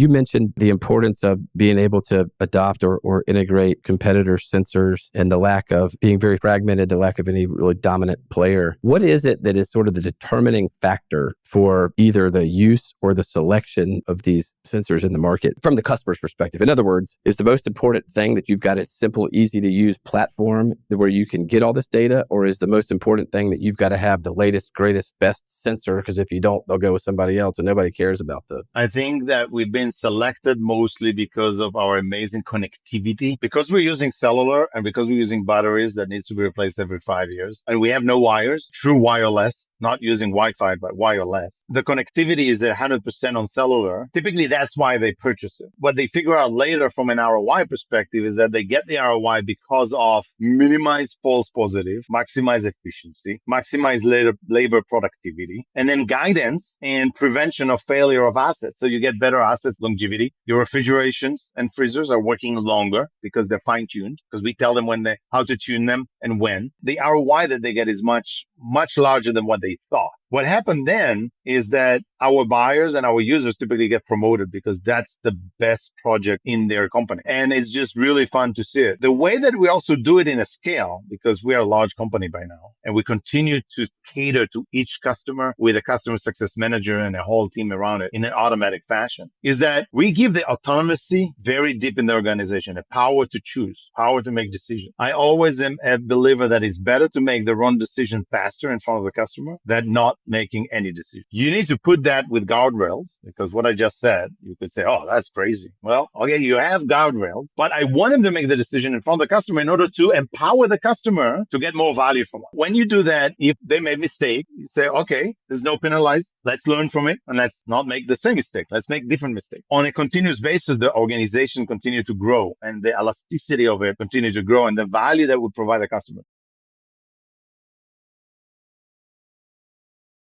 You mentioned the importance of being able to adopt or integrate competitor sensors and the lack of being very fragmented, the lack of any really dominant player. What is it that is sort of the determining factor for either the use or the selection of these sensors in the market from the customer's perspective? In other words, is the most important thing that you've got a simple, easy to use platform where you can get all this data, or is the most important thing that you've got to have the latest, greatest, best sensor? Because if you don't, they'll go with somebody else and nobody cares about the... I think that we've been selected mostly because of our amazing connectivity, because we're using cellular and because we're using batteries that needs to be replaced every 5 years. And we have no wires, true wireless, not using Wi-Fi, but wireless. The connectivity is 100% on cellular. Typically, that's why they purchase it. What they figure out later from an ROI perspective is that they get the ROI because of minimize false positive, maximize efficiency, maximize labor productivity, and then guidance and prevention of failure of assets. So you get better assets longevity. Your refrigerations and freezers are working longer because they're fine-tuned, because we tell them how to tune them and when. The ROI that they get is much, much larger than what they thought. What happened then is that our buyers and our users typically get promoted because that's the best project in their company. And it's just really fun to see it. The way that we also do it in a scale, because we are a large company by now, and we continue to cater to each customer with a customer success manager and a whole team around it in an automatic fashion, is that we give the autonomy very deep in the organization, a power to choose, power to make decisions. I always am a believer that it's better to make the wrong decision faster in front of the customer than not making any decision. You need to put that with guardrails, because what I just said, you could say, oh, that's crazy. Well, okay, you have guardrails, but I want them to make the decision in front of the customer in order to empower the customer to get more value from it. When you do that, if they made a mistake, you say, okay, there's no penalize. Let's learn from it and let's not make the same mistake. Let's make different mistakes. On a continuous basis, the organization continue to grow and the elasticity of it continue to grow and the value that we provide the customer